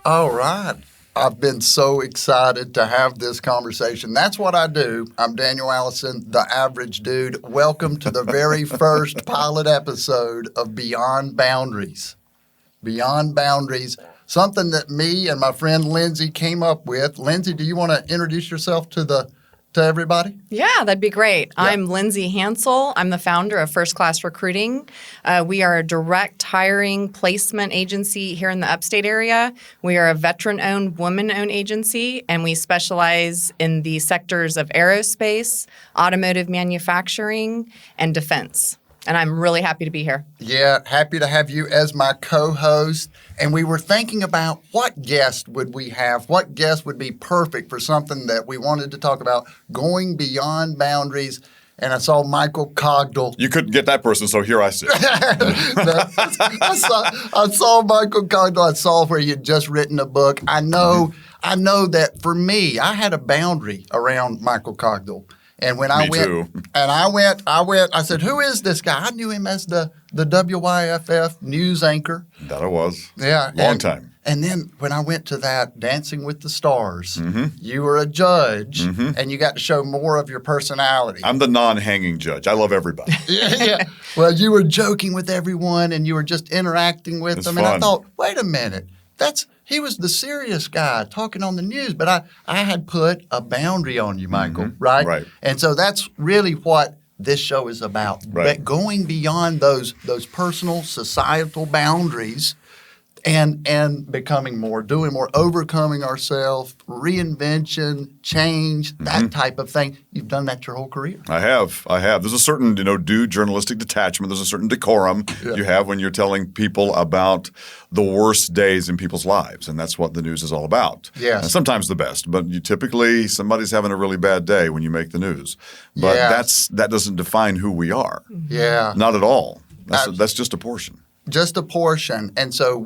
All right. I've been so excited to have this conversation. That's what I do. I'm Daniel Allison, the average dude. Welcome to the very first pilot episode of Beyond Boundaries. Beyond Boundaries, something that me and my friend Lindsey came up with. Lindsey, do you want to introduce yourself to everybody? Yeah, that'd be great. Yeah. I'm Lindsey Hansel. I'm the founder of First Class Recruiting. We are a direct hiring placement agency here in the upstate area. We are a veteran-owned, woman-owned agency, and we specialize in the sectors of aerospace, automotive manufacturing, and defense. And I'm really happy to be here. Yeah, happy to have you as my co-host. And we were thinking about what guest would we have? What guest would be perfect for something that we wanted to talk about, going beyond boundaries. And I saw Michael Cogdill. You couldn't get that person, so here I sit. I saw Michael Cogdill. I saw where you'd just written a book. I know that for me, I had a boundary around Michael Cogdill. And when I said, who is this guy? I knew him as the WYFF news anchor. That I was. Yeah. Long time. And then when I went to that Dancing with the Stars, you were a judge, and you got to show more of your personality. I'm the non-hanging judge. I love everybody. Yeah. Well, you were joking with everyone, and you were just interacting with them. Fun. And I thought, wait a minute. He was the serious guy talking on the news, but I had put a boundary on you, Michael, right? Right. And so that's really what this show is about. Right. But going beyond those personal, societal boundaries and becoming more, doing more, overcoming ourselves, reinvention, change, that type of thing. You've done that your whole career. I have. There's a certain, due journalistic detachment. There's a certain decorum you have when you're telling people about the worst days in people's lives, and that's what the news is all about. Yes. And sometimes the best, but typically somebody's having a really bad day when you make the news. But that doesn't define who we are. Yeah. Not at all. That's just a portion. Just a portion. And so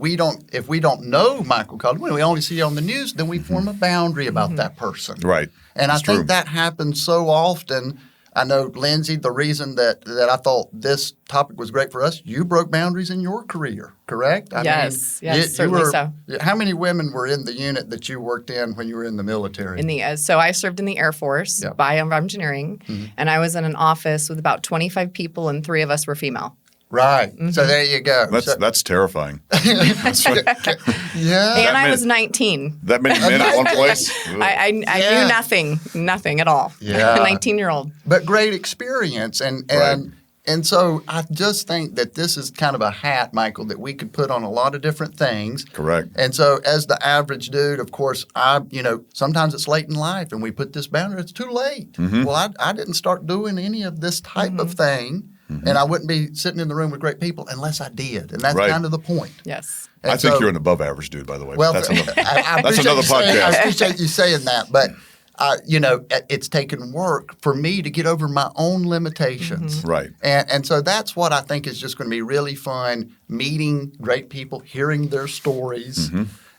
if we don't know Michael Cogdill, when we only see you on the news, then we form a boundary about that person. Right. And That's I think true. that happens so often. I know, Lindsey, the reason that I thought this topic was great for us, you broke boundaries in your career, correct? Yes, certainly so. How many women were in the unit that you worked in when you were in the military? So I served in the Air Force, bioengineering, and I was in an office with about 25 people, and 3 of us were female. Right. So there you go. That's terrifing. Yeah. And I was 19. That many men in one place? I knew nothing at all. Yeah. 19-year-old. But great experience. And so I just think that this is kind of a hat, Michael, that we could put on a lot of different things. Correct. And so as the average dude, of course, sometimes it's late in life and we put this boundary, it's too late. Well, I didn't start doing any of this type of thing. And I wouldn't be sitting in the room with great people unless I did. And that's kind of the point. Yes. And I think you're an above average dude, by the way. Well, that's another podcast. I podcast. appreciate you saying that. But, it's taken work for me to get over my own limitations. Right. And so that's what I think is just going to be really fun, meeting great people, hearing their stories,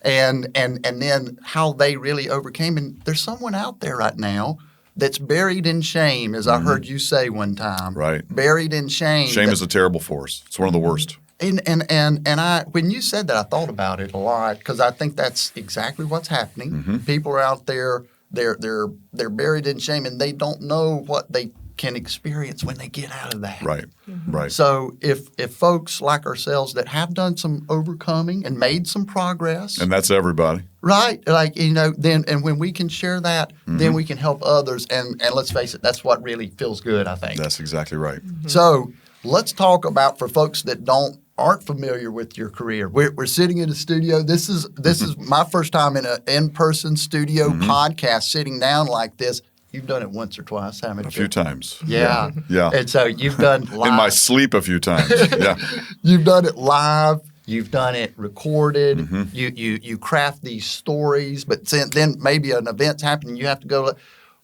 and then how they really overcame. And there's someone out there right now that's buried in shame, as I heard you say one time. Right. Buried in shame. Shame is a terrible force. It's one of the worst. And I, when you said that, I thought about it a lot because I think that's exactly what's happening. People are out there, they're buried in shame, and they don't know what they can experience when they get out of that. Right. Right. So if folks like ourselves that have done some overcoming and made some progress, And that's everybody. right, then and when we can share that, then we can help others. And let's face it, that's what really feels good, I think. That's exactly right. So let's talk about, for folks that aren't familiar with your career. We're sitting in a studio. This is my first time in an in-person studio podcast, sitting down like this. You've done it once or twice, haven't you? A few times. Yeah. Yeah. And so you've done live. In my sleep a few times. Yeah. You've done it live. You've done it recorded. You craft these stories, but then maybe an event's happening. You have to go.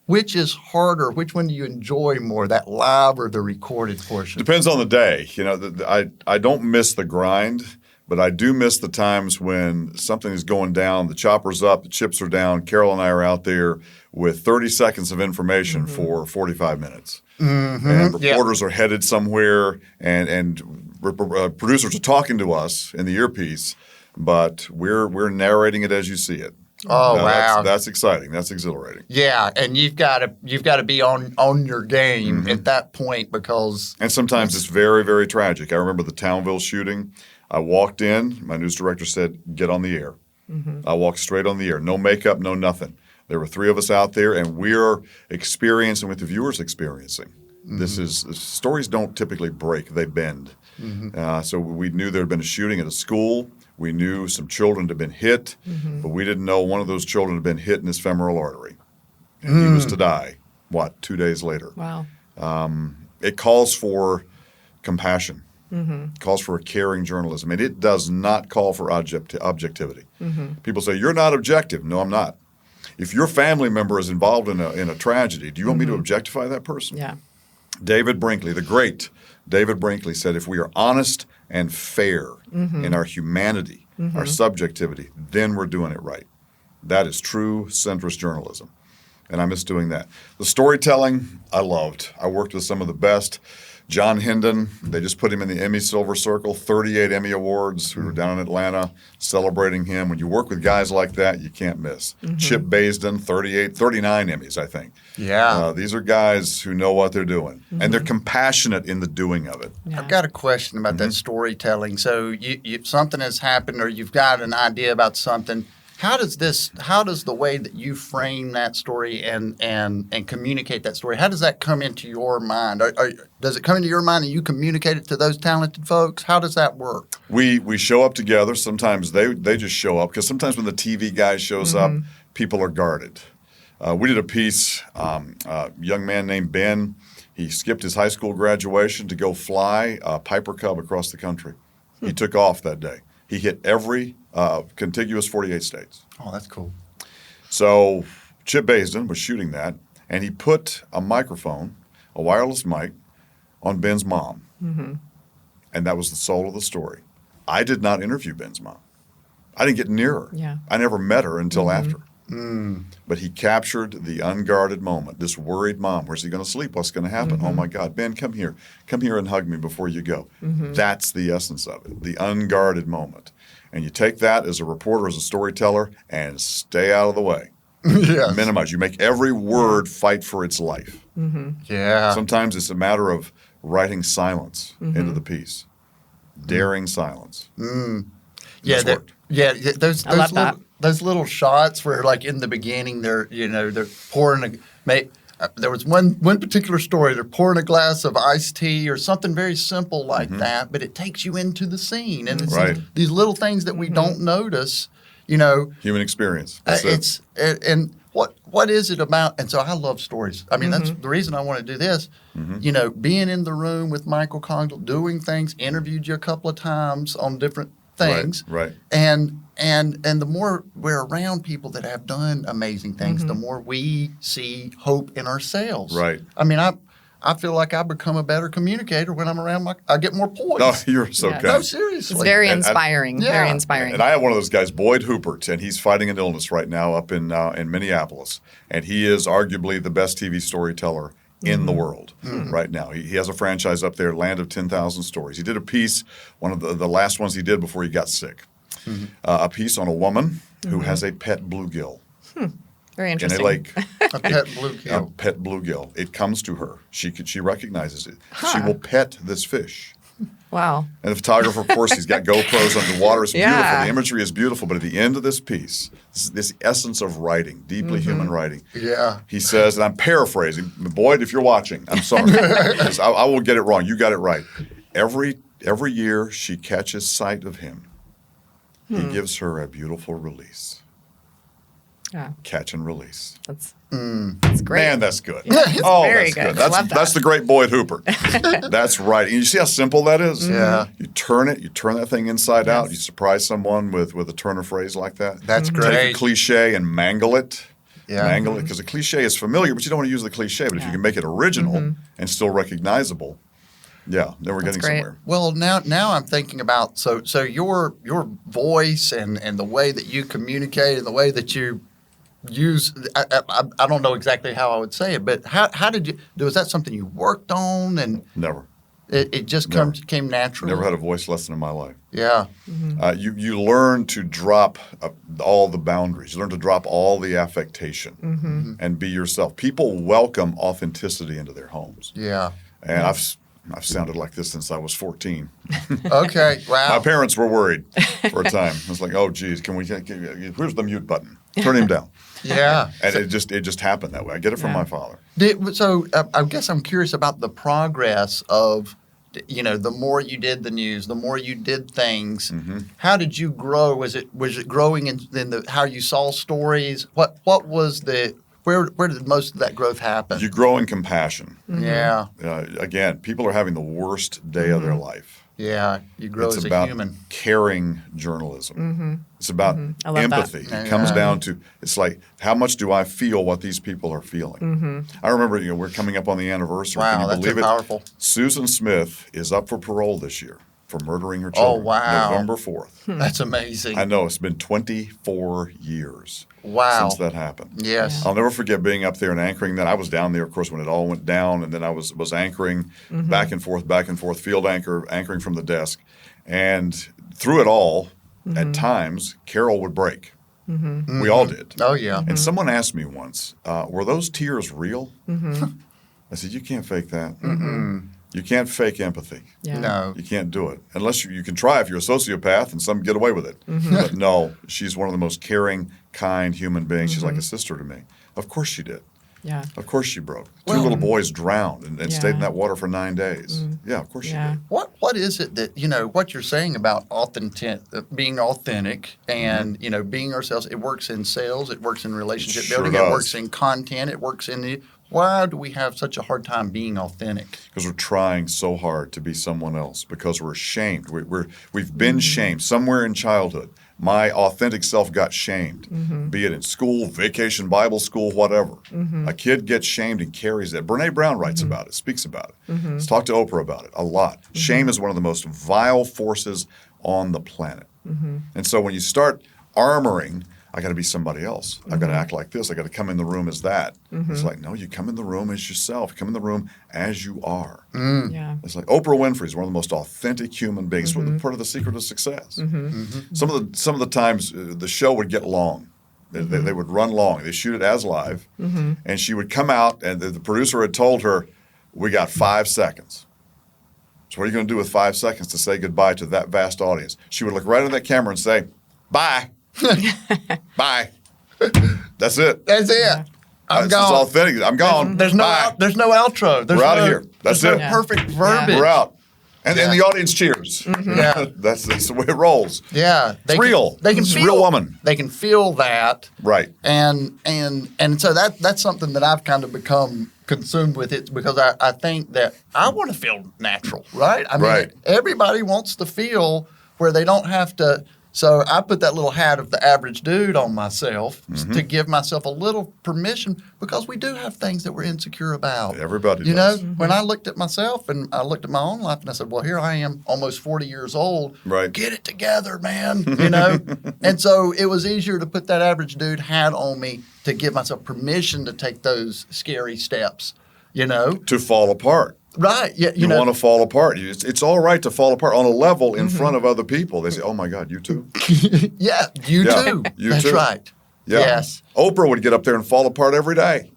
Which is harder? Which one do you enjoy more, that live or the recorded portion? Depends on the day. I don't miss the grind, but I do miss the times when something is going down, the chopper's up, the chips are down. Carol and I are out there with 30 seconds of information for 45 minutes. And reporters are headed somewhere, and producers are talking to us in the earpiece. but we're narrating it as you see it. Oh, Now, wow. that's exciting. That's exhilarating. Yeah, and you've got to be on your game Mm-hmm. at that point because And sometimes it's very, very tragic. I remember the Townville shooting. I walked in. My news director said, "Get on the air." I walked straight on the air. No makeup, no nothing. There were 3 of us out there, and we're experiencing what the viewer's experiencing. Stories don't typically break; they bend. So we knew there had been a shooting at a school. We knew some children had been hit, but we didn't know one of those children had been hit in his femoral artery, and he was to die. 2 days later? Wow. It calls for compassion. Calls for a caring journalism, and it does not call for objectivity. People say, "You're not objective." No, I'm not. If your family member is involved in a tragedy, do you want me to objectify that person? Yeah. David Brinkley, the great David Brinkley, said, "If we are honest and fair in our humanity, our subjectivity, then we're doing it right." That is true centrist journalism, and I miss doing that. The storytelling, I loved. I worked with some of the best. John Hendon, they just put him in the Emmy Silver Circle, 38 Emmy Awards. We were down in Atlanta celebrating him. When you work with guys like that, you can't miss. Chip Baisden, 39 Emmys, I think. Yeah. These are guys who know what they're doing, and they're compassionate in the doing of it. I've got a question about that storytelling. So you something has happened or you've got an idea about something. How does the way that you frame that story and communicate that story, how does that come into your mind? Does it come into your mind and you communicate it to those talented folks? How does that work? We show up together. Sometimes they just show up because sometimes when the TV guy shows up, people are guarded. We did a piece, a young man named Ben. He skipped his high school graduation to go fly a Piper Cub across the country. He took off that day. He hit every contiguous 48 states. Oh, that's cool. So Chip Baisden was shooting that, and he put a microphone, a wireless mic, on Ben's mom. And that was the soul of the story. I did not interview Ben's mom. I didn't get near her. Yeah. I never met her until after. But he captured the unguarded moment, this worried mom. Where's he going to sleep? What's going to happen? Oh, my God. Ben, come here. Come here and hug me before you go. That's the essence of it, the unguarded moment. And you take that as a reporter, as a storyteller, and stay out of the way. Yes. Minimize. You make every word fight for its life. Yeah. Sometimes it's a matter of writing silence into the piece, daring silence. Yeah, That's worked. I love that. Those little shots where, like in the beginning, they're pouring there was one particular story. They're pouring a glass of iced tea or something very simple like that, but it takes you into the scene, and it's Right. these little things that we don't notice. Human experience. That's it. And what is it about? And so I love stories. I mean, that's the reason I want to do this. Being in the room with Michael Cogdill, doing things, interviewed you a couple of times on different things. Right. And the more we're around people that have done amazing things, the more we see hope in ourselves. Right. I mean, I feel like I become a better communicator when I'm around I get more poise. Oh, you're so Yeah. good. No, seriously. It's very And- inspiring. yeah. Very inspiring. And I have one of those guys, Boyd Hoopert, and he's fighting an illness right now up in Minneapolis. And he is arguably the best TV storyteller in the world right now. He has a franchise up there, Land of 10,000 Stories. He did a piece, one of the last ones he did before he got sick, a piece on a woman who has a pet bluegill Very in interesting. a lake. A pet A bluegill. pet bluegill. It comes to her. She recognizes it. She will pet this fish. Wow. And the photographer, of course, he's got GoPros underwater. It's beautiful. Yeah. The imagery is beautiful. But at the end of this piece, this essence of writing, deeply human writing, Yeah. he says, and I'm paraphrasing, Boyd, if you're watching, I'm sorry. 'Cause I will get it wrong. You got it right. Every year she catches sight of him, he gives her a beautiful release. Yeah. Catch and release. That's great. Man, that's good. It's Oh, very that's good. good. I love that. That's the great Boyd Hooper. That's right. And you see how simple that is? Yeah. You turn that thing inside out. You surprise someone with a turn of phrase like that. That's Take a great. cliche and mangle it. Yeah. Mangle it, because a cliche is familiar, but you don't want to use the cliche. But if you can make it original and still recognizable, yeah, then we're getting great. somewhere. Well, now I'm thinking about so your voice and the way that you communicate and the way that you use I don't know exactly how I would say it, but how did you was that something you worked on and Never. It just came naturally. Never had a voice lesson in my life. Yeah. You learn to drop all the boundaries. You learn to drop all the affectation and be yourself. People welcome authenticity into their homes. Yeah. And I've sounded like this since I was 14. Okay. Wow. My parents were worried for a time. I was like, oh, geez, where's the mute button? Turn him down. Yeah. And it just happened that way. I get it from my father. So I guess I'm curious about the progress of, the more you did the news, the more you did things. How did you grow? Was it growing in how you saw stories? What was where did most of that growth happen? You grow in compassion. Yeah. Again, people are having the worst day of their life. Yeah, you grow It's as about a human. caring journalism. It's about I love empathy. that. It comes down to, it's like, how much do I feel what these people are feeling? I remember, we're coming up on the anniversary. Wow, Can you that's believe so it? powerful. Susan Smith is up for parole this year for murdering her children. Oh, wow. November 4th. That's amazing. I know, it's been 24 years Wow. since that happened. Yes. I'll never forget being up there and anchoring that. I was down there, of course, when it all went down, and then I was anchoring back and forth, field anchoring from the desk. And through it all, at times, Carol would break. We all did. Oh, yeah. And someone asked me once, were those tears real? I said, you can't fake that. You can't fake empathy. Yeah. No. You can't do it. Unless you can try if you're a sociopath and some get away with it. But no, she's one of the most caring, kind human beings. She's like a sister to me. Of course she did. Yeah. Of course she broke. Two little boys drowned and stayed in that water for 9 days. Yeah, of course she did. What is it that, what you're saying about being authentic and, being ourselves, it works in sales, it works in relationship building, it works in content, it works in why do we have such a hard time being authentic? Because we're trying so hard to be someone else, because we're ashamed. We've been shamed somewhere in childhood. My authentic self got shamed, be it in school, vacation, Bible school, whatever. A kid gets shamed and carries that. Brene Brown writes about it, speaks about it. Let's talk to Oprah about it a lot. Shame is one of the most vile forces on the planet. And so when you start armoring, I got to be somebody else. I've got to act like this. I got to come in the room as that. It's like, no, you come in the room as yourself. You come in the room as you are. Yeah. It's like Oprah Winfrey is one of the most authentic human beings. Part of the secret of success. Some of the times the show would get long. They would run long. They shoot it as live, and she would come out, and the producer had told her, "We got 5 seconds." So what are you going to do with 5 seconds to say goodbye to that vast audience? She would look right at that camera and say, "Bye." Bye. That's it. That's it. I'm It's gone. authentic. I'm gone. There's no Bye. there's no outro. We're out of here. That's there's it. no perfect verbiage. We're out. And the audience cheers. Yeah. That's the way it rolls. Yeah. It's real. They can It's a feel real woman. They can feel that. Right. And so that's something that I've kind of become consumed with it because I think that I want to feel natural, right? I mean, Right. everybody wants to feel where they don't have to. So I put that little hat of the average dude on myself to give myself a little permission because we do have things that we're insecure about. Everybody You does. know, when I looked at myself and I looked at my own life and I said, well, here I am almost 40 years old. Right. Get it together, man. You know? And so it was easier to put that average dude hat on me to give myself permission to take those scary steps, you know? To fall apart. Right. Yeah. You want to fall apart. It's all right to fall apart on a level in front of other people. They say, oh, my God, you too? Yeah, you Yeah, too. you That's too. right. Yeah. Yes. Oprah would get up there and fall apart every day,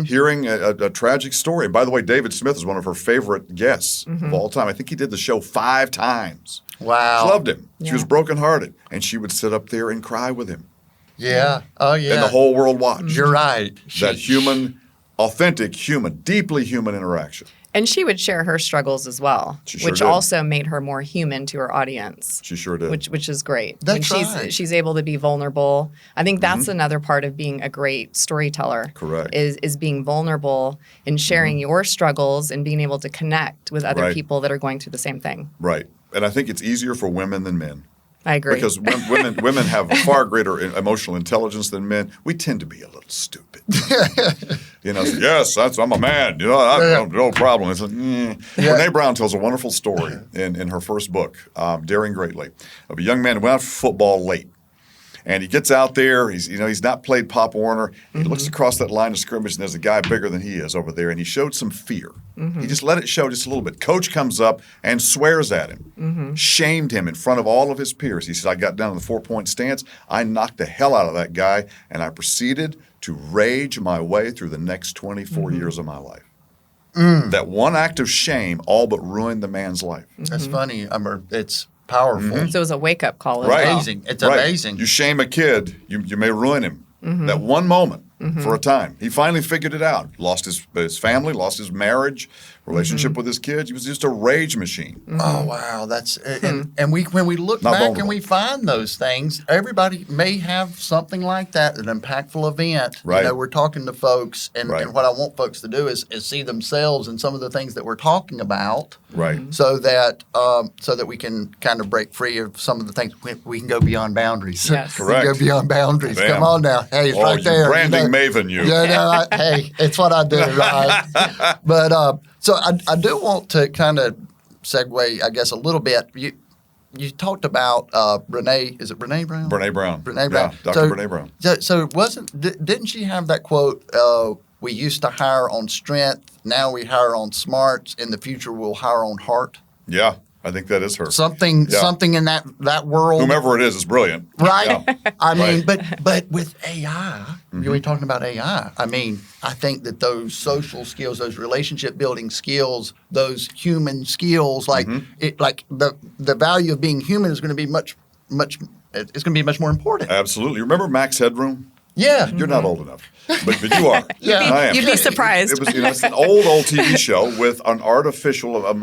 hearing a tragic story. And by the way, David Smith is one of her favorite guests of all time. I think he did the show 5 times. Wow. She loved him. She was Yeah. brokenhearted. And she would sit up there and cry with him. Yeah. Oh, yeah. And the whole world watched. You're right. That human, authentic human, deeply human interaction. And she would share her struggles as well, She sure which did. also made her more human to her audience. She sure did. Which is great. That's when right. she's able to be vulnerable. I think that's another part of being a great storyteller. Correct. Is being vulnerable and sharing your struggles and being able to connect with other Right. people that are going through the same thing. Right. And I think it's easier for women than men. I agree. Because women have far greater emotional intelligence than men. We tend to be a little stupid. You know, so, yes, I'm a man. You know, no problem. It's like, Brene Brown tells a wonderful story in her first book, Daring Greatly, of a young man who went out for football late. And he gets out there. He's not played Pop Warner. He looks across that line of scrimmage, and there's a guy bigger than he is over there, and he showed some fear. He just let it show just a little bit. Coach comes up and swears at him, shamed him in front of all of his peers. He said, I got down in the 4-point stance. I knocked the hell out of that guy, and I proceeded to rage my way through the next 24 years of my life. That one act of shame all but ruined the man's life. That's funny. It's powerful. So it was a wake-up call as Right. well. Amazing. It's amazing. You shame a kid, you may ruin him. That one moment for a time. He finally figured it out. Lost his family, lost his marriage, relationship with his kids. He was just a rage machine. Oh wow, that's and when we look Not back vulnerable. and we find those things, everybody may have something like that, an impactful event. Right. We're talking to folks, and Right. what I want folks to do is see themselves in some of the things that we're talking about, Right. so that we can kind of break free of some of the things. We can go beyond boundaries. Yes. We can Correct. go beyond boundaries. Bam. Come on now, hey, it's right you there. branding maven, you. Yeah, no, hey, it's what I do, right? But so I do want to kind of segue, I guess, a little bit. You talked about Brene. Is it Brene Brown? Brene Brown. Brene Brown. Yeah, Dr. Brene Brown. So didn't she have that quote? We used to hire on strength. Now we hire on smarts. In the future, we'll hire on heart. Yeah, I think that is her. Something in that world. Whomever it is brilliant. Right. Yeah. I mean, Right. but with AI, you're talking about AI. I mean, I think that those social skills, those relationship building skills, those human skills, like the value of being human is going to be much. It's going to be much more important. Absolutely. Remember Max Headroom? Yeah. You're not old enough, but you are. Yeah. I am. You'd be surprised. It was, it's an old TV show with an artificial, a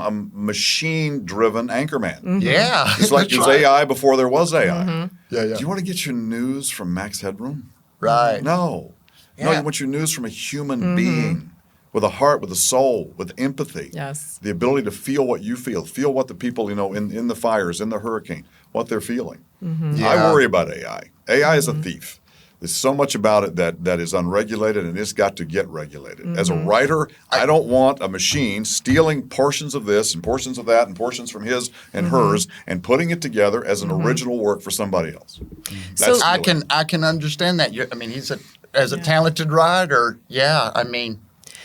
machine-driven anchorman. Yeah. It's like That's it was right. AI before there was AI. Yeah. Do you want to get your news from Max Headroom? Right. No. No, Yeah. you want your news from a human being with a heart, with a soul, with empathy. Yes. The ability to feel what you feel what the people, in the fires, in the hurricane, what they're feeling. I Yeah. worry about AI. AI is a thief. There's so much about it that is unregulated, and it's got to get regulated. As a writer, I don't want a machine stealing portions of this and portions of that and portions from his and hers and putting it together as an original work for somebody else. So- I can understand that. I mean, as a talented writer. Yeah. I mean,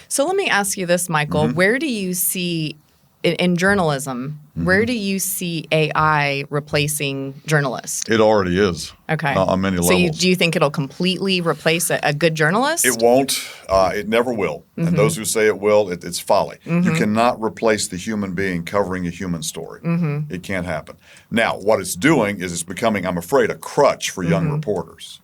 So let me ask you this, Michael. Where do you see, in journalism, where do you see AI replacing journalists? It already is. Okay. On many So levels. do you think it'll completely replace a good journalist? It won't. It never will. And those who say it will, it's folly. You cannot replace the human being covering a human story. It can't happen. Now, what it's doing is it's becoming, I'm afraid, a crutch for young reporters.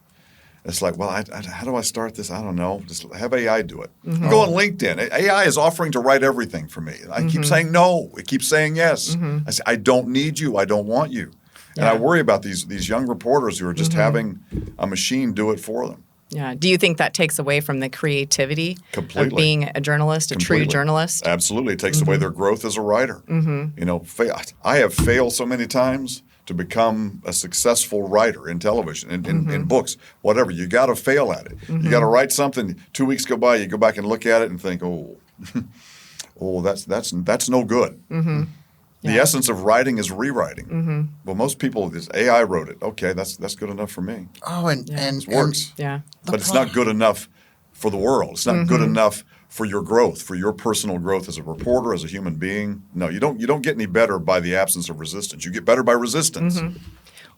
It's like, well, how do I start this? I don't know. Just have AI do it. Go on LinkedIn. AI is offering to write everything for me. I keep saying no. It keeps saying yes. I say, I don't need you. I don't want you. And I worry about these young reporters who are just having a machine do it for them. Yeah. Do you think that takes away from the creativity Completely. of being a journalist, a true Completely. journalist? Absolutely. It takes away their growth as a writer. I have failed so many times to become a successful writer in television, in books, whatever. You got to fail at it. You got to write something. 2 weeks go by, you go back and look at it and think, oh, that's no good. The essence of writing is rewriting. Well, most people, this AI wrote it. Okay, that's good enough for me. oh, and It works. Yeah. But it's not good enough for the world. It's not good enough for your growth, for your personal growth as a reporter, as a human being. No, you don't get any better by the absence of resistance. You get better by resistance.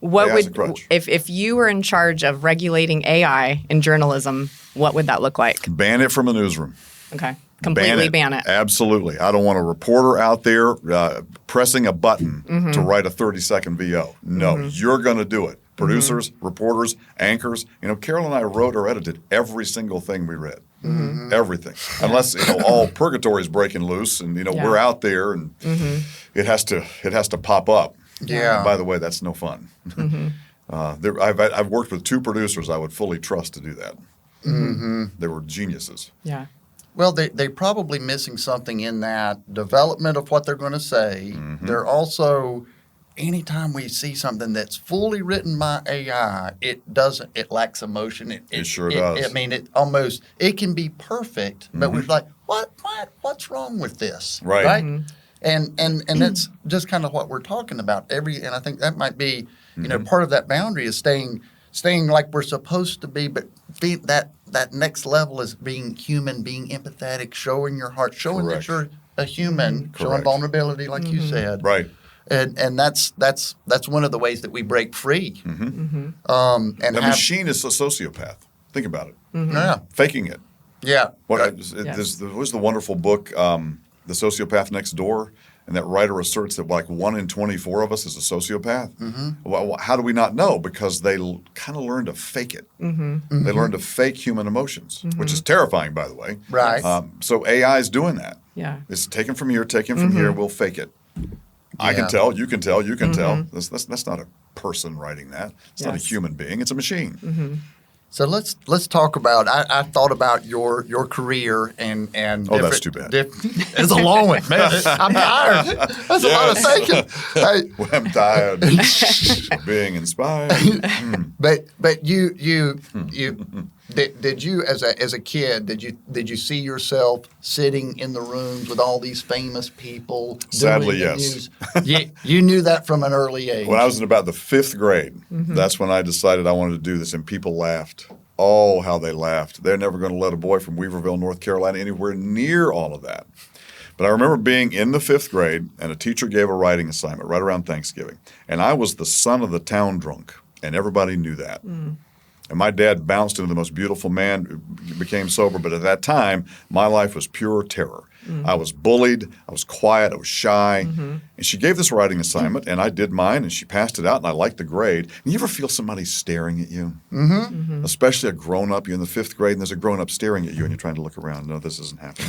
What AI's a would, crutch. if you were in charge of regulating AI in journalism, what would that look like? Ban it from the newsroom. Okay. Completely ban it. Absolutely. I don't want a reporter out there pressing a button to write a 30-second VO. No, you're going to do it. Producers, reporters, anchors. Carol and I wrote or edited every single thing we read. Everything. Unless all purgatory is breaking loose and we're out there and it has to pop up. Yeah. And by the way, that's no fun. I've worked with 2 producers I would fully trust to do that. They were geniuses. Yeah. Well, they're probably missing something in that development of what they're going to say. They're also, anytime we see something that's fully written by AI, it lacks emotion. It sure does. I mean, it can be perfect, but we're like, what's wrong with this? Right. And that's just kind of what we're talking about. And I think that might be, part of that boundary is staying staying like we're supposed to be, but that next level is being human, being empathetic, showing your heart, showing Correct. that you're a human, showing Correct. vulnerability, like you said. Right. And that's one of the ways that we break free. The And machine is a sociopath. Think about it. yeah, Faking it. yeah. There's the wonderful book, The Sociopath Next Door, and that writer asserts that like 1 in 24 of us is a sociopath. Well, how do we not know? Because they kind of learn to fake it. They learn to fake human emotions, which is terrifying, by the way. Right. So AI is doing that. Yeah. It's taken from here, taken from here. We'll fake it. I can Yeah. tell. You can tell. You can tell. That's not a person writing that. It's not a Yes. human being. It's a machine. So let's talk about. I thought about your career and. Oh, that's too bad. It's a long one, man. I'm tired. That's a lot of thinking. Hey, Well, I'm tired of being inspired. but you did you as a kid did you see yourself sitting in the rooms with all these famous people? Sadly, doing the yes. news? you knew that from an early age. When I was in about the 5th grade, that's when I decided I wanted to do this, and people laughed. Oh, how they laughed. They're never going to let a boy from Weaverville, North Carolina, anywhere near all of that. But I remember being in the 5th grade, and a teacher gave a writing assignment right around Thanksgiving. And I was the son of the town drunk, and everybody knew that. And my dad bounced into the most beautiful man who became sober. But at that time, my life was pure terror. I was bullied. I was quiet. I was shy. And she gave this writing assignment, and I did mine, and she passed it out, and I liked the grade. And you ever feel somebody staring at you? Especially a grown-up. You're in the 5th grade, and there's a grown-up staring at you, and you're trying to look around. No, this isn't happening.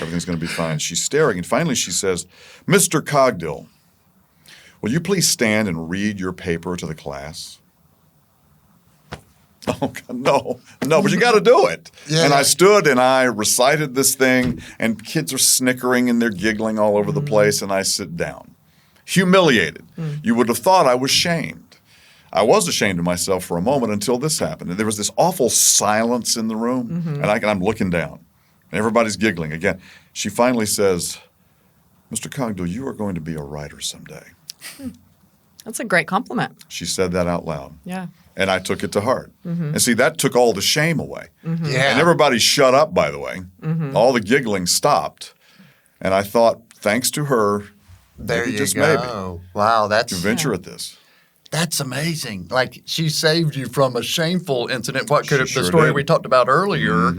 Everything's going to be fine. She's staring, and finally she says, "Mr. Cogdill, will you please stand and read your paper to the class?" Oh, God, no, but you got to do it. Yeah. And I stood and I recited this thing, and kids are snickering and they're giggling all over the place, and I sit down. Humiliated. You would have thought I was shamed. I was ashamed of myself for a moment until this happened. And there was this awful silence in the room, and I'm looking down, and everybody's giggling again. She finally says, "Mr. Cogdill, you are going to be a writer someday." That's a great compliment. She said that out loud. Yeah. And I took it to heart. And see, that took all the shame away. Yeah. And everybody shut up, by the way. All the giggling stopped. And I thought, thanks to her, There maybe you just go. maybe, Wow, to venture at this. that's amazing. Like she saved you from a shameful incident. What could have She the sure story did. we talked about earlier?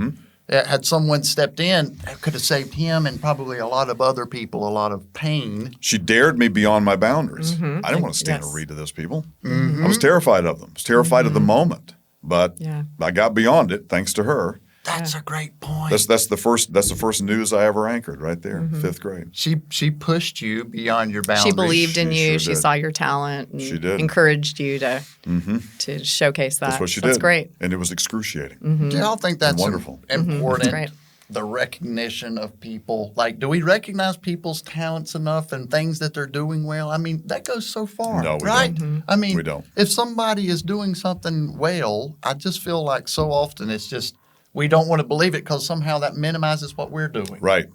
Had someone stepped in, it could have saved him and probably a lot of other people a lot of pain. She dared me beyond my boundaries. I didn't want to stand and Yes. read to those people. I was terrified of them. I was terrified of the moment. But Yeah. I got beyond it thanks to her. That's a great point. That's the first news I ever anchored right there, 5th grade. She pushed you beyond your boundaries. She believed in She you. sure She did. saw your talent and She did. encouraged you to showcase that. That's what she That's did. great. And it was excruciating. Do y'all think that's Wonderful. important? Great. The recognition of people. Like, do we recognize people's talents enough and things that they're doing well? I mean, that goes so far, No, we right? don't. I mean, We don't. if somebody is doing something well, I just feel like so often it's just we don't want to believe it because somehow that minimizes what we're doing. Right.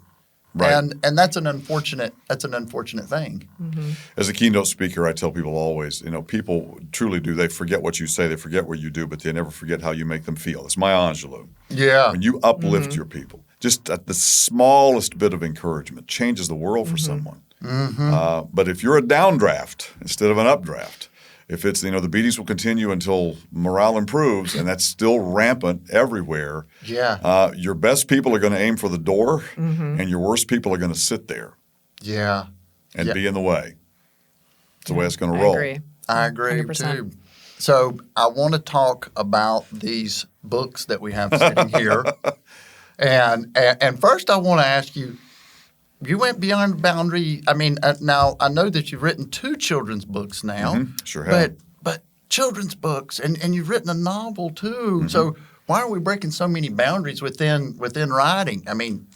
Right. And that's an unfortunate thing. As a keynote speaker, I tell people always, people truly do. They forget what you say, they forget what you do, but they never forget how you make them feel. It's Maya Angelou. Yeah. When you uplift your people, just at the smallest bit of encouragement changes the world for someone. But if you're a downdraft instead of an updraft, if it's, the beatings will continue until morale improves, and that's still rampant everywhere. Yeah. Your best people are going to aim for the door, and your worst people are going to sit there Yeah. and Yeah. be in the way. It's the way it's going to I roll. agree. I agree 100%. too. So I want to talk about these books that we have sitting here. And first I want to ask you, you went beyond the boundary. I mean, now I know that you've written 2 children's books now. Sure have. But children's books, and you've written a novel too. So why are we breaking so many boundaries within writing? I mean,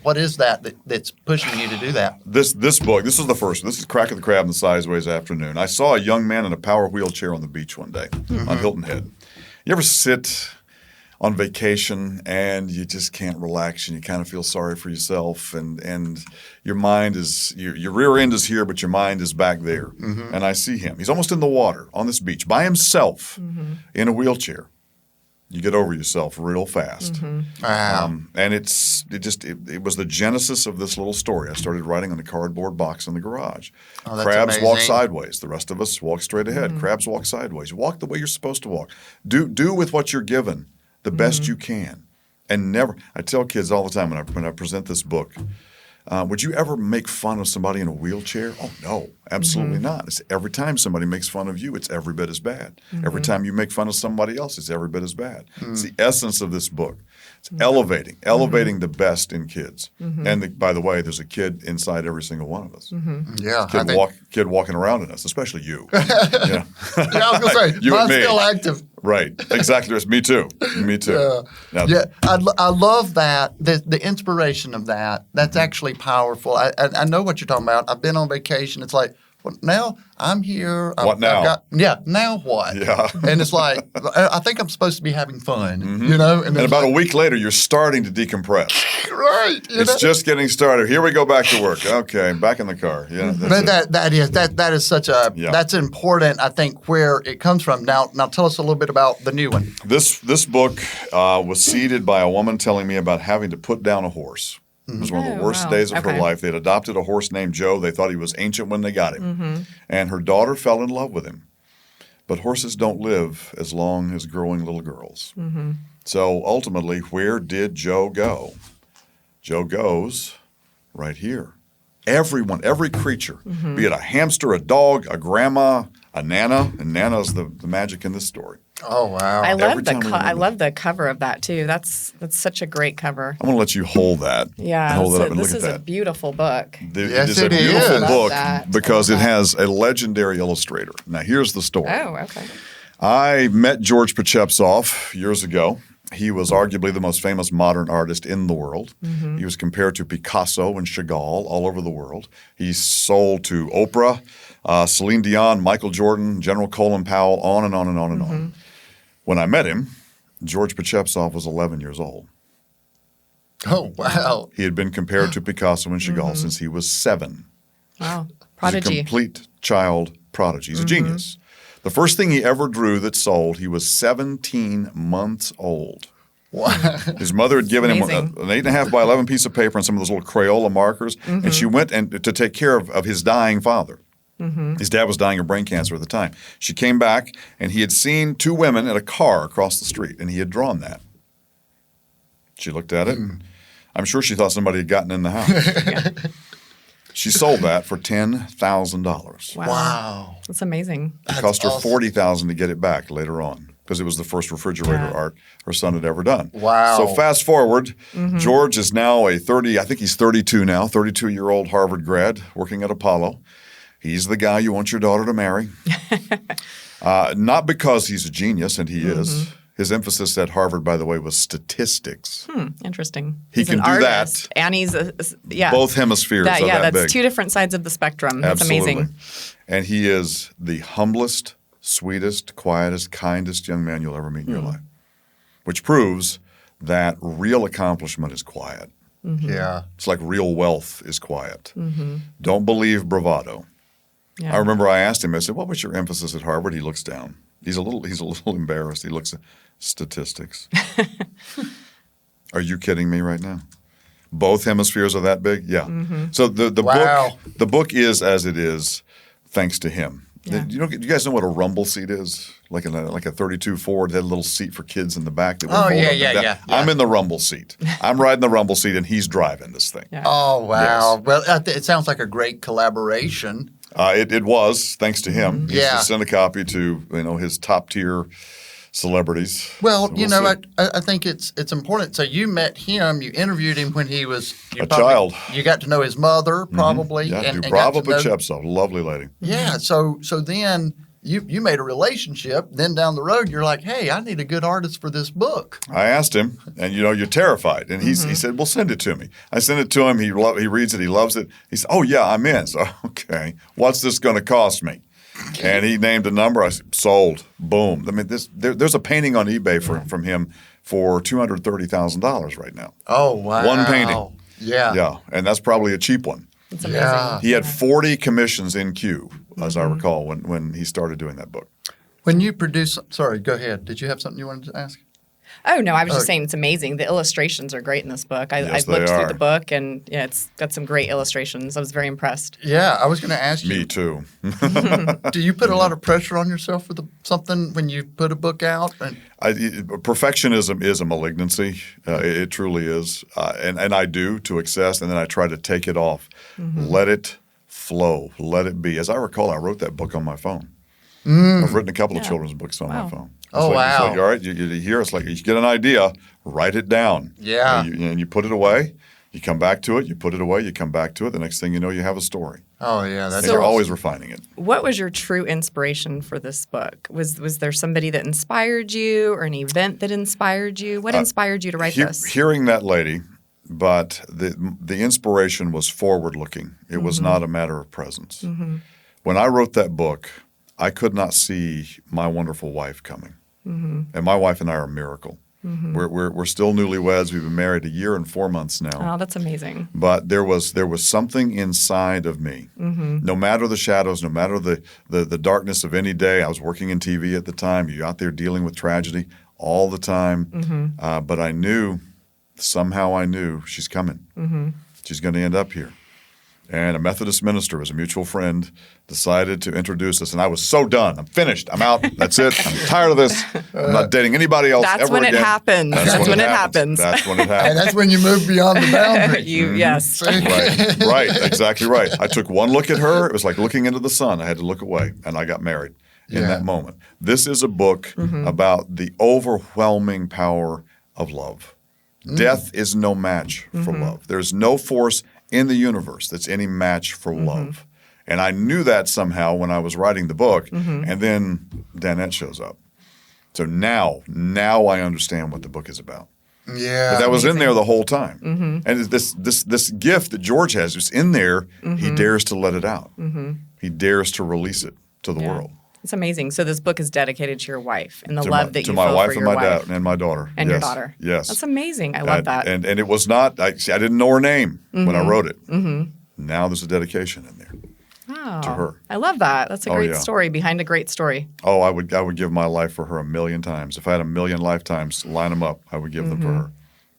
what is that's pushing you to do that? This book, this is the first one. This is Crack of the Crab and the Sideways Afternoon. I saw a young man in a power wheelchair on the beach one day on Hilton Head. You ever sit on vacation and you just can't relax and you kind of feel sorry for yourself and your mind is your rear end is here but your mind is back there. Mm-hmm. And I see him. He's almost in the water on this beach by himself in a wheelchair. You get over yourself real fast. Mm-hmm. And it was the genesis of this little story. I started writing on a cardboard box in the garage. Oh, that's Crabs amazing. walk sideways. The rest of us walk straight ahead. Crabs walk sideways. Walk the way you're supposed to walk. Do with what you're given the best you can. And never – I tell kids all the time when I present this book, would you ever make fun of somebody in a wheelchair? Oh, no, absolutely not. It's every time somebody makes fun of you, it's every bit as bad. Every time you make fun of somebody else, it's every bit as bad. It's the essence of this book. It's elevating the best in kids. And by the way, there's a kid inside every single one of us. Yeah. Kid walking around in us, especially you. Yeah, Yeah, I was going to say, You and mine's me. still active. Right. Exactly. Me too. Me too. Now, Yeah, I love that, the inspiration of that. That's actually powerful. I know what you're talking about. I've been on vacation. It's like, well, now I'm here. What now? Now what? Yeah. And it's like, I think I'm supposed to be having fun, you know? And about a week later, you're starting to decompress. Right. It's just getting started. Here we go back to work. Okay, back in the car. Yeah, But that is such a that's important. I think where it comes from. Now tell us a little bit about the new one. This book was seeded by a woman telling me about having to put down a horse. It was one of the worst days of her life. They'd adopted a horse named Joe. They thought he was ancient when they got him. And her daughter fell in love with him. But horses don't live as long as growing little girls. So ultimately, where did Joe go? Joe goes right here. Everyone, every creature, be it a hamster, a dog, a grandma, a Nana, and Nana's the magic in this story. Oh wow! I love the cover of that too. That's such a great cover. I'm going to let you hold that. Yeah, hold that up and this look is at a that. beautiful book. Yes, it is a it is. beautiful Love book that. because Love it that. has a legendary illustrator. Now, here's the story. Oh, okay. I met George Pachepsov years ago. He was arguably the most famous modern artist in the world. He was compared to Picasso and Chagall all over the world. He sold to Oprah, Celine Dion, Michael Jordan, General Colin Powell, on and on and on and on. When I met him, George Pachepsov was 11 years old. Oh wow! He had been compared to Picasso and Chagall since he was 7. Wow, He's a prodigy. complete child prodigy. He's a genius. The first thing he ever drew that sold, he was 17 months old. Wow. His mother had given him Amazing. an 8.5 by 11 piece of paper and some of those little Crayola markers, and she went to take care of his dying father. His dad was dying of brain cancer at the time. She came back, and he had seen 2 women at a car across the street, and he had drawn that. She looked at it. I'm sure she thought somebody had gotten in the house. She sold that for $10,000. Wow. That's amazing. It cost her awesome. $40,000 to get it back later on because it was the first refrigerator art her son had ever done. Wow. So fast forward, George is now I think he's 32 now, 32-year-old Harvard grad working at Apollo. He's the guy you want your daughter to marry. Not because he's a genius, and he is. His emphasis at Harvard, by the way, was statistics. Interesting. He He's can an do artist, that. and he's Both hemispheres are that that's big. 2 different sides of the spectrum. That's Absolutely. amazing. And he is the humblest, sweetest, quietest, kindest young man you'll ever meet in your life, which proves that real accomplishment is quiet. Yeah. It's like real wealth is quiet. Don't believe bravado. Yeah. I remember I asked him, I said, what was your emphasis at Harvard? He looks down. He's a little embarrassed. He looks at statistics. Are you kidding me right now? Both hemispheres are that big? Yeah. So the Wow. book is as it is thanks to him. Yeah. Do you guys know what a rumble seat is? Like a 32 Ford, that little seat for kids in the back. That would Oh, fold yeah, up and yeah, down. yeah. I'm in the rumble seat. I'm riding the rumble seat, and he's driving this thing. Yeah. Oh wow! Yes. Well, it sounds like a great collaboration. It was thanks to him. He used Yeah. to send a copy to his top tier celebrities. Well, So you we'll know, see. I think it's important. So you met him, you interviewed him when he was A child. You got to know his mother, probably. Yeah, and Dubrava got to know- Pachepsov, lovely lady. Yeah. So then you made a relationship. Then down the road, you're like, hey, I need a good artist for this book. I asked him, and you're terrified, and he said, "Well, send it to me." I sent it to him. He reads it. He loves it. He said, "Oh yeah, I'm in." So okay, what's this going to cost me? And he named a number. I said, "Sold." Boom. I mean, there's a painting on eBay from him for $230,000 right now. Oh, wow. One painting. Yeah. Yeah, and that's probably a cheap one. It's amazing. Yeah. He had 40 commissions in queue, as I recall, when he started doing that book. When you produce, sorry, go ahead. Did you have something you wanted to ask? Oh, no, I was just saying it's amazing. The illustrations are great in this book. Yes, I've they looked through are. the book, and yeah, it's got some great illustrations. I was very impressed. Yeah, I was going to ask Me you, too. do you put a lot of pressure on yourself for something when you put a book out? And, Perfectionism is a malignancy. It truly is. And I do to excess, and then I try to take it off. Let it flow. Let it be. As I recall, I wrote that book on my phone. I've written a couple of children's books on my phone. Oh, wow. It's like, all right, you hear, it's like you get an idea, write it down. Yeah. And you put it away. You come back to it. You put it away. You come back to it. The next thing you know, you have a story. oh, yeah, that's And you're So- always refining it. What was your true inspiration for this book? Was there somebody that inspired you or an event that inspired you? What inspired you to write this? Hearing that lady, but the inspiration was forward-looking. It was not a matter of presence. When I wrote that book, I could not see my wonderful wife coming. And my wife and I are a miracle. We're still newlyweds. We've been married 1 year and 4 months now. Oh, that's amazing. But there was something inside of me. No matter the shadows, no matter the darkness of any day. I was working in TV at the time. You're out there dealing with tragedy all the time. But I knew, somehow I knew she's coming. She's going to end up here. And a Methodist minister, as a mutual friend, decided to introduce us. And I was so done. I'm finished. I'm out. That's it. I'm tired of this. I'm not dating anybody else That's ever when again. it happens. That's when it happens. That's when it and happens. that's when you move beyond the boundary. Yes. Right, exactly right. I took one look at her. It was like looking into the sun. I had to look away, and I got married in Yeah. that moment. This is a book about the overwhelming power of love. Death is no match for love. There's no force in the universe that's any match for love. And I knew that somehow when I was writing the book, and then Danette shows up. So now I understand what the book is about. Yeah. But that was in there the whole time. And this gift that George has is in there. He dares to let it out. He dares to release it to the world. It's amazing. So this book is dedicated to your wife and the To love my, that to you my feel wife for and your my wife dad and my daughter. and your Yes. daughter. Yes. That's amazing. I love that. And it was not, I didn't know her name when I wrote it. Now there's a dedication in there Wow. to her. I love that. That's a Oh, great yeah. story behind a great story. Oh, I would give my life for her 1,000,000 times. If I had 1,000,000 lifetimes, line them up, I would give them for her.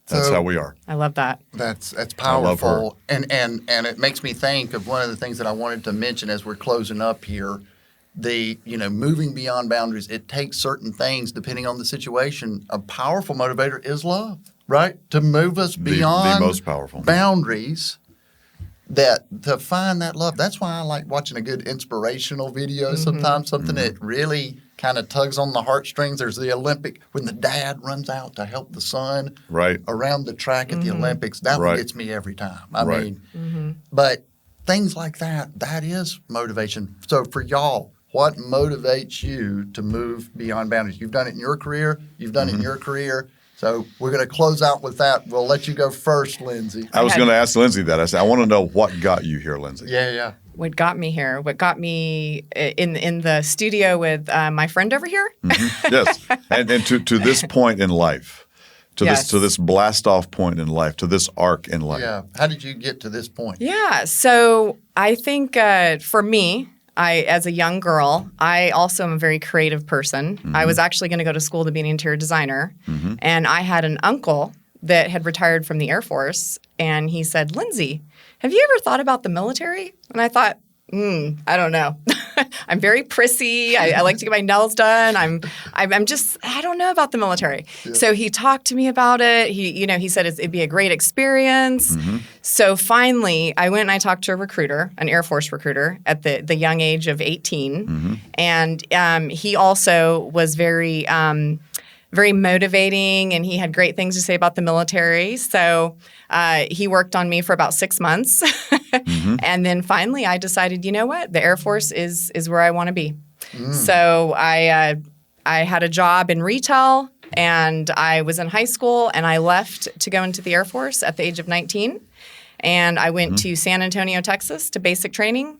That's So- how we are. I love that. That's I love her. powerful. And it makes me think of one of the things that I wanted to mention as we're closing up here. Moving beyond boundaries, it takes certain things depending on the situation. A powerful motivator is love, right? To move us beyond the most powerful boundaries, to find that love. That's why I like watching a good inspirational video sometimes, something that really kind of tugs on the heartstrings. There's the Olympic, when the dad runs out to help the son Right. around the track at the Olympics. That one Right. gets me every time. I Right. mean, but things like that is motivation. So for y'all, what motivates you to move beyond boundaries? You've done it in your career. You've done it in your career. So we're going to close out with that. We'll let you go first, Lindsey. I was going to ask Lindsay that. I said, I want to know what got you here, Lindsay. Yeah. What got me here? What got me in the studio with my friend over here? Yes. And to this point in life, to Yes. this blast off point in life, to this arc in life. Yeah. How did you get to this point? Yeah. So I think for me, as a young girl, I also am a very creative person. I was actually going to go to school to be an interior designer. And I had an uncle that had retired from the Air Force. And he said, Lindsay, have you ever thought about the military? And I thought, I don't know. I'm very prissy. I like to get my nails done. I'm just, I don't know about the military. Yeah. So he talked to me about it. He said it'd be a great experience. So finally, I went and I talked to a recruiter, an Air Force recruiter, at the young age of 18. And he also was very motivating, and he had great things to say about the military. So he worked on me for about 6 months. And then finally I decided, you know what? The Air Force is where I want to be. So I had a job in retail, and I was in high school, and I left to go into the Air Force at the age of 19. And I went to San Antonio, Texas to basic training.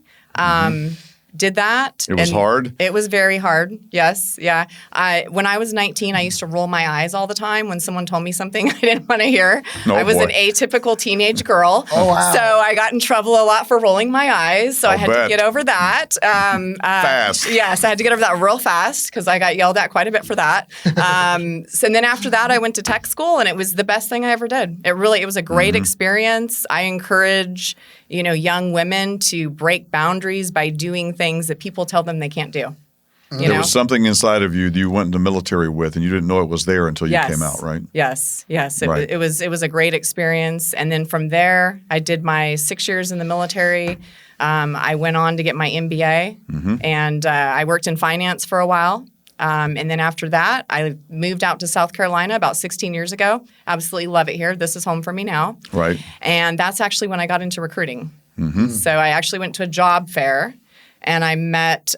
did that. It was hard? It was very hard. Yes. Yeah. When I was 19, I used to roll my eyes all the time when someone told me something I didn't want to hear. Oh, I was boy. an atypical teenage girl. Oh, wow. So I got in trouble a lot for rolling my eyes. So I had bet. to get over that. Fast. Yes. I had to get over that real fast because I got yelled at quite a bit for that. And then after that, I went to tech school, and it was the best thing I ever did. It was a great experience. I encourage young women to break boundaries by doing things that people tell them they can't do. There was something inside of you that you went in the military with, and you didn't know it was there until you came out, right? Yes. Right. It was a great experience. And then from there, I did my 6 years in the military. I went on to get my MBA, and I worked in finance for a while. And then after that, I moved out to South Carolina about 16 years ago. Absolutely love it here. This is home for me now. Right. And that's actually when I got into recruiting. So I actually went to a job fair, and I met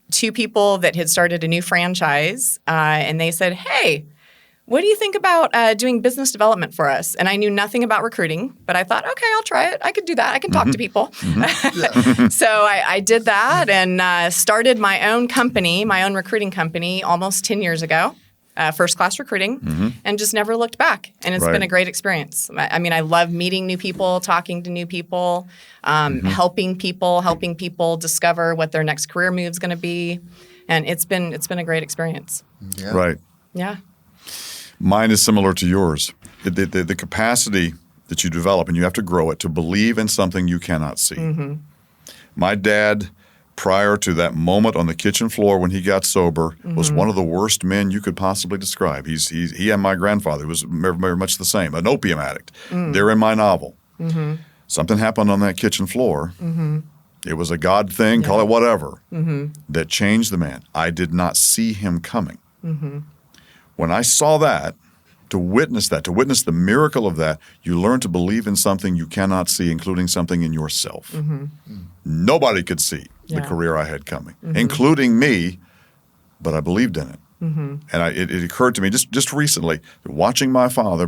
two people that had started a new franchise. And they said, "Hey, what do you think about doing business development for us?" And I knew nothing about recruiting, but I thought, okay, I'll try it. I could do that. I can talk to people. So I did that and started my own company, my own recruiting company almost 10 years ago, First Class Recruiting, and just never looked back. And it's been a great experience. I mean, I love meeting new people, talking to new people, helping people discover what their next career move is going to be. And it's been a great experience. Yeah. Right. Yeah. Mine is similar to yours. The capacity that you develop, and you have to grow it, to believe in something you cannot see. My dad, prior to that moment on the kitchen floor when he got sober, was one of the worst men you could possibly describe. He and my grandfather was very much the same, an opium addict. They're in my novel. Something happened on that kitchen floor. It was a God thing, call it whatever, that changed the man. I did not see him coming. When I saw that, to witness the miracle of that, you learn to believe in something you cannot see, including something in yourself. Nobody could see the career I had coming, including me, but I believed in it. And it occurred to me just recently, watching my father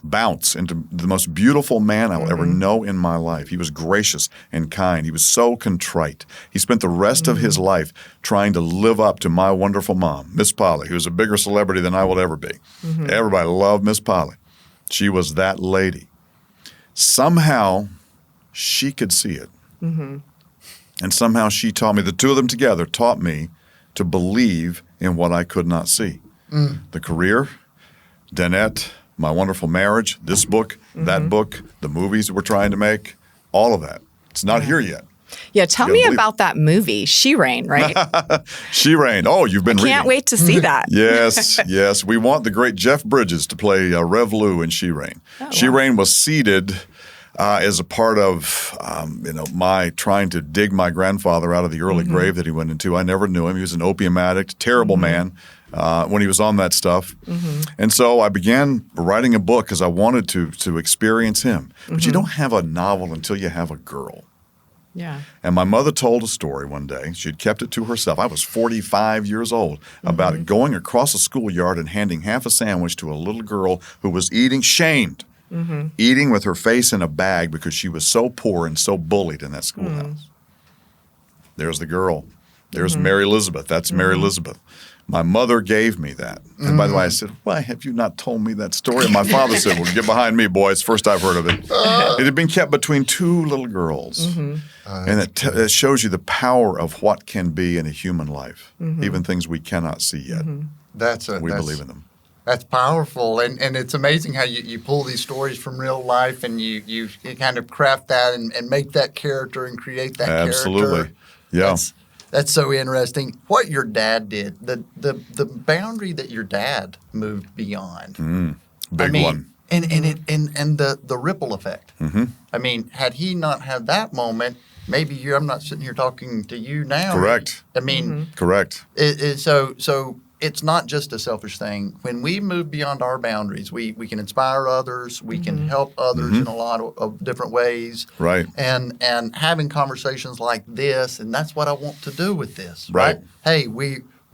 bounce into the most beautiful man I will ever know in my life. He was gracious and kind. He was so contrite. He spent the rest of his life trying to live up to my wonderful mom, Miss Polly, who was a bigger celebrity than I will ever be. Everybody loved Miss Polly. She was that lady. Somehow, she could see it. And somehow she taught me, the two of them together taught me to believe in what I could not see. The career, Danette, my wonderful marriage, this book, that book, the movies we're trying to make, all of that. It's not here yet. Yeah, tell me about that movie, She Rain, right? She Rain. Oh, you've been reading. Can't wait to see that. Yes. We want the great Jeff Bridges to play Rev Lou in She Rain. She Rain was seeded as a part of my trying to dig my grandfather out of the early grave that he went into. I never knew him. He was an opium addict, terrible man when he was on that stuff. And so I began writing a book because I wanted to experience him. But you don't have a novel until you have a girl. Yeah. And my mother told a story one day. She'd kept it to herself. I was 45 years old, about going across a schoolyard and handing half a sandwich to a little girl who was eating, shamed, eating with her face in a bag because she was so poor and so bullied in that schoolhouse. There's the girl. There's Mary Elizabeth. That's Mary Elizabeth. My mother gave me that. And by the way, I said, why have you not told me that story? And my father said, well, get behind me, boy. It's the first I've heard of it. It had been kept between two little girls. And it shows you the power of what can be in a human life, even things we cannot see yet. We believe in them. That's powerful. And it's amazing how you pull these stories from real life and you kind of craft that and make that character and create that character. Absolutely. Yeah. That's so interesting. What your dad did, the boundary that your dad moved beyond. Big one. And the ripple effect. I mean, had he not had that moment, maybe I'm not sitting here talking to you now. Correct. I mean, correct. So it's not just a selfish thing. When we move beyond our boundaries, we can inspire others. We can help others in a lot of different ways. Right. And having conversations like this, and that's what I want to do with this. Right. Hey,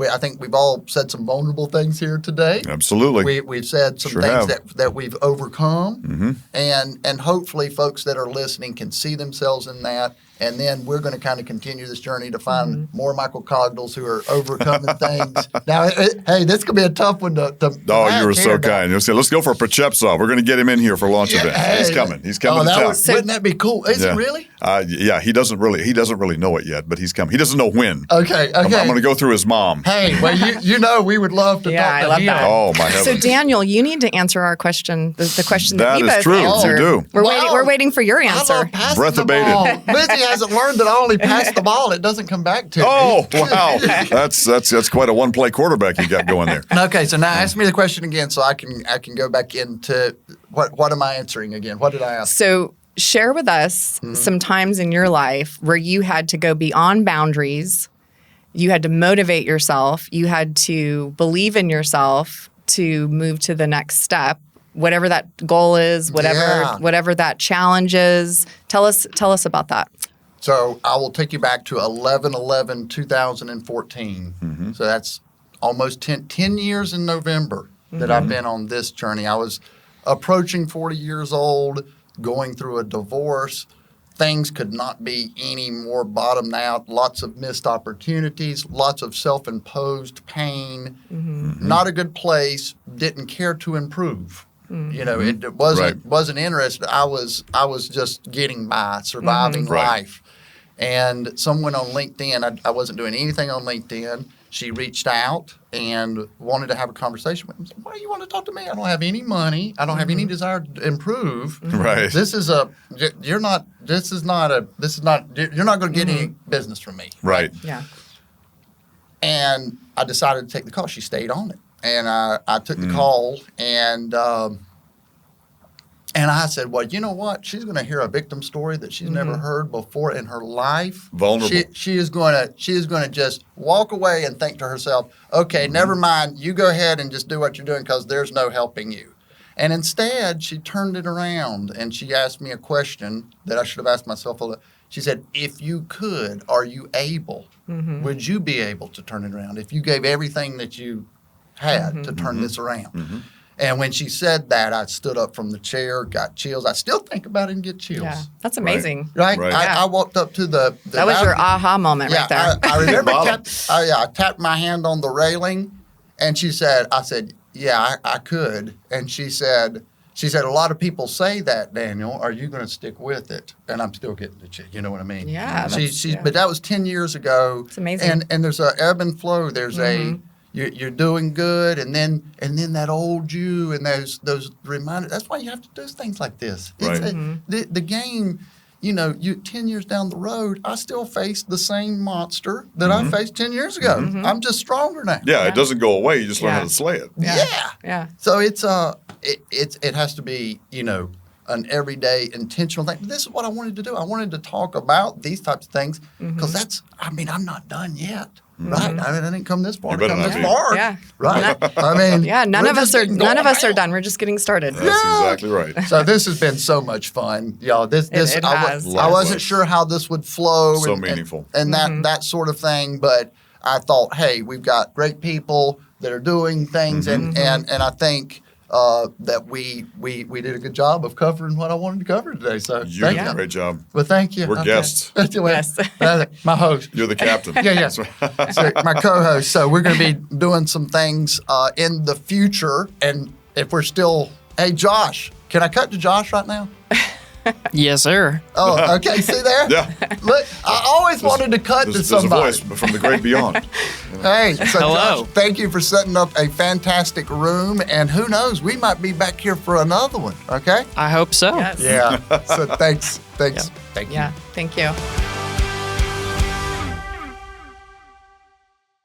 I think we've all said some vulnerable things here today. Absolutely. We've said some things that we've overcome. And hopefully folks that are listening can see themselves in that And then we're going to kind of continue this journey to find more Michael Cogdills who are overcoming things. Now, hey, this could be a tough one to you were so kind. You said, let's go for Prachepsov. We're going to get him in here for launch event. Hey, He's coming. He's coming to town. Wouldn't that be cool? Is it really? Yeah, he doesn't really know it yet, but he's coming. He doesn't know when. Okay. I'm going to go through his mom. Hey, well, we would love to talk to I love him. that. Oh, my heavens. So, Daniel, you need to answer our question, the question that we That is both true. answered. You do. We're waiting for your answer. I love passing Breath the abated. ball. Lindsey hasn't learned that I only pass the ball. It doesn't come back to me. Oh, wow. That's quite a one-play quarterback you got going there. Okay, so now ask me the question again so I can go back into what am I answering again? What did I ask? So share with us some times in your life where you had to go beyond boundaries, you had to motivate yourself, you had to believe in yourself to move to the next step, whatever that goal is, whatever that challenge is. Tell us about that. So I will take you back to 11/11/2014. So that's almost 10 years in November that I've been on this journey. I was approaching 40 years old, going through a divorce. Things could not be any more bottomed out. Lots of missed opportunities, lots of self-imposed pain. Not a good place. Didn't care to improve. You know, it wasn't interested. I was just getting by, surviving life. And someone on LinkedIn, I wasn't doing anything on LinkedIn. She reached out and wanted to have a conversation with me. Why do you want to talk to me? I don't have any money. I don't have any desire to improve. Right. You're not going to get any business from me. Right. Yeah. And I decided to take the call. She stayed on it. And I took the call and I said, well, you know what? She's going to hear a victim story that she's never heard before in her life. Vulnerable. She is going to just walk away and think to herself, okay, never mind. You go ahead and just do what you're doing because there's no helping you. And instead, she turned it around and she asked me a question that I should have asked myself. She said, if you could, are you able? Would you be able to turn it around if you gave everything that you had to turn this around? And when she said that, I stood up from the chair, got chills. I still think about it and get chills. Yeah, that's amazing. Right? Right. I walked up to the That was your aha moment right there. I remember I tapped my hand on the railing, and I said, yeah, I could. And she said, a lot of people say that, Daniel. Are you going to stick with it? And I'm still getting the chill. You know what I mean? Yeah. But that was 10 years ago. It's amazing. And there's a ebb and flow. There's you're doing good, and then that old you and those reminders. That's why you have to do things like this. Right. The game. You know, 10 years down the road, I still face the same monster that I faced 10 years ago. I'm just stronger now. Yeah, it doesn't go away. You just learn how to slay it. Yeah. So it has to be, you know, an everyday intentional thing. This is what I wanted to do. I wanted to talk about these types of things because I'm not done yet. Right. I mean, I didn't come this far to come this far. Yeah. Right. I mean, none of us are done. We're just getting started. That's exactly right. So this has been so much fun. Y'all, I wasn't sure how this would flow. So meaningful. And that sort of thing. But I thought, hey, we've got great people that are doing things. And I think that we did a good job of covering what I wanted to cover today. So You did a great job. Well, thank you. We're guests. Yes. My host. You're the captain. Yeah. So my co-host. So we're going to be doing some things in the future. And if we're still, hey, Josh, can I cut to Josh right now? Yes, sir. Oh, okay. See there? Yeah. Look, I always wanted to cut to somebody. There's a voice from the great beyond. Hey, so Hello. Josh, thank you for setting up a fantastic room. And who knows, we might be back here for another one. Okay? I hope so. Yes. Yeah. So thanks. Thank you. Yeah. Thank you.